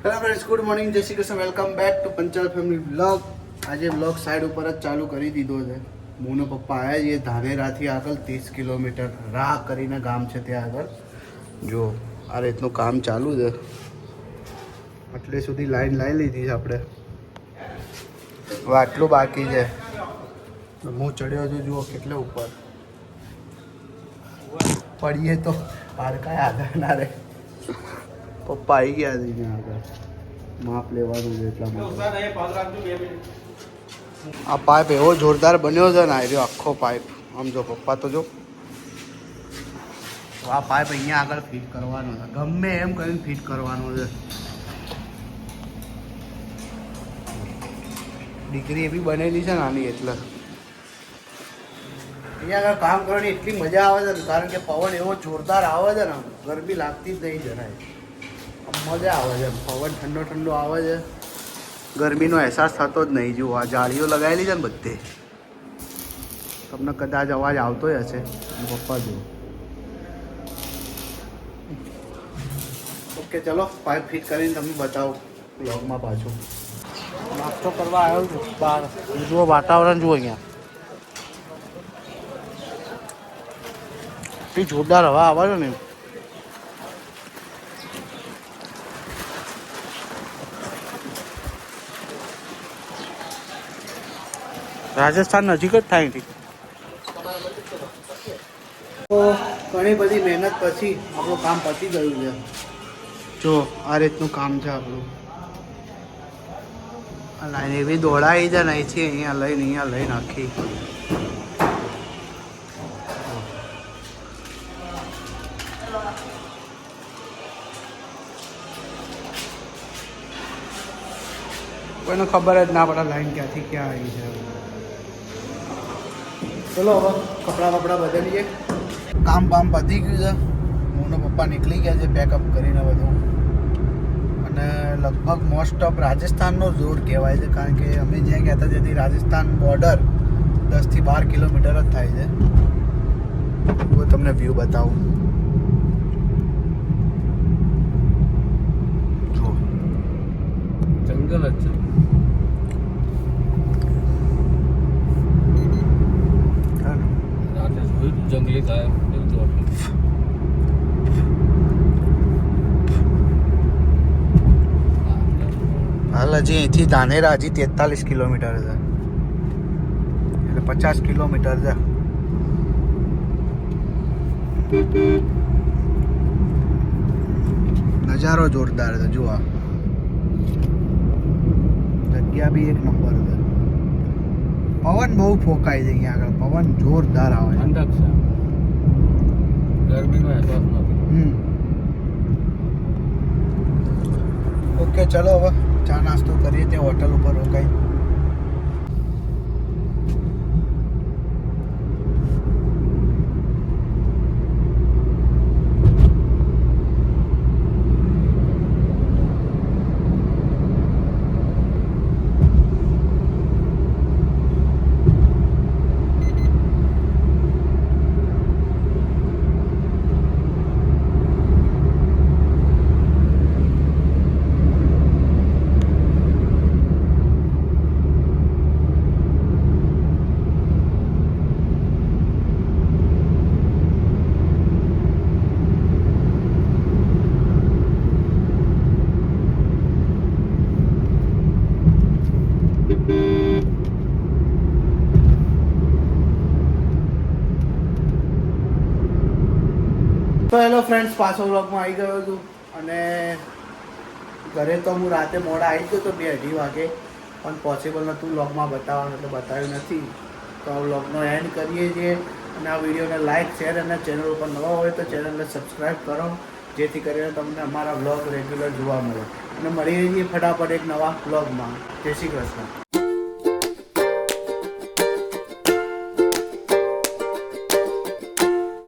Hello friends, good morning, જય Shri Krishna, welcome back to Panchal family vlog. આજે vlog side ઉપર જ ચાલુ કરી દીધો છે. હું ને પપ્પા આવ્યા છીએ ધાનેરાથી આગળ 30 કિલોમીટર રાહ કરીને ગામ છે ત્યાં આગળ. જો આ રીતનું કામ ચાલુ છે. એટલે સુધી લાઈન લાવી લીધી છે આપણે. હવે આટલું બાકી છે. હું ચડ્યો છું, જુઓ કેટલે ઉપર. પડીએ તો પારકાય આગળ ના રહે. પપ્પા આવી ગયા છે અહીંયા આગળ માપ લેવાનું છે એટલા માટે. આ પાઇપ એવો જોરદાર બન્યો છે ને, આવ્યો આખો પાઇપ. આમ જો પપ્પા તો જો, આ પાઇપ અહીંયા આગળ ફિટ કરવાનો છે. ગમે એમ કરીને ફિટ કરવાનો છે. દીકરી એવી બનેલી છે નાની, એટલે અહીંયા આગળ કામ કરવાની એટલી મજા આવે છે ને, કારણ કે પવન એવો જોરદાર આવે છે ને, ગરમી લાગતી જ નહીં જરાય. મજા આવે છે, પવન ઠંડો ઠંડો આવે છે, ગરમીનો અહેસાસ થતો જ નહીં. જુઓ આ જાળીઓ લગાવેલી છે ને બધે, તમને કદાચ અવાજ આવતો હશે. પપ્પા જુઓ. ઓકે ચલો, પાઇપ ફિટ કરીને તમને બતાવો બ્લોગમાં પાછું. નાસ્તો કરવા આવ્યો છું બહાર. જુઓ વાતાવરણ જુઓ, અહીંયા એટલી જોરદાર હવા આવે છે ને. રાજસ્થાન નજીક જ થાય નથી. તો ઘણી બધી મહેનત પછી આપણું કામ પતી ગયું છે. જો આ રીતનું કામ છે આપણું. આ લાઈન એવી દોડાઈ છે ને, અહીંથી અહીંયા લઈને આખી. કોઈને ખબર જ ના પડે લાઈન ક્યાંથી ક્યાં આવી છે. ચલો હવે કપડાં બદલીએ. કામ બામ પતી ગયું છે. હું ને પપ્પા નીકળી ગયા છે પેકઅપ કરીને બધું. અને લગભગ મોસ્ટ ઓફ રાજસ્થાનનો રોડ કહેવાય છે, કારણ કે અમે જ્યાં ગયા હતા ત્યાંથી રાજસ્થાન બોર્ડર 10 થી 12 કિલોમીટર જ થાય છે. હું તમને વ્યૂ બતાવું. જુઓ જંગલ જ છે. જંગલી થાય હાલ હજી અહીંથી ધાનેરા હજી 43 કિલોમીટર છે, એટલે 50 કિલોમીટર છે. નજારો જોરદાર છે. જુઓ જગ્યા બી એક નંબર છે. પવન બહુ ફોકાય છે અહીંયા આગળ. પવન જોરદાર આવે છે. ઠંડક છે, ગરમીનો અહેસાસ નથી. ઓકે ચલો હવે ચા નાસ્તો કરીએ ત્યાં હોટલ ઉપર રોકાઈ. તો હેલો ફ્રેન્ડ્સ, પાછો વ્લોગમાં આવી ગયો છું. અને ઘરે તો હું રાતે મોડા આવી ગયો તો 2-2:30 વાગે, પણ પોસિબલ નહોતું વ્લોગમાં બતાવવાનું, એટલે બતાવ્યું નથી. તો આ વ્લોગનો એન્ડ કરીએ છીએ. અને આ વિડીયોને લાઇક, શેર અને ચેનલ ઉપર નવા હોય તો ચેનલને સબસ્ક્રાઈબ કરો, જેથી કરીને તમને અમારા વ્લોગ રેગ્યુલર જોવા મળે. અને મળીએ છીએ ફટાફટ એક નવા વ્લોગમાં. જય શ્રી કૃષ્ણ.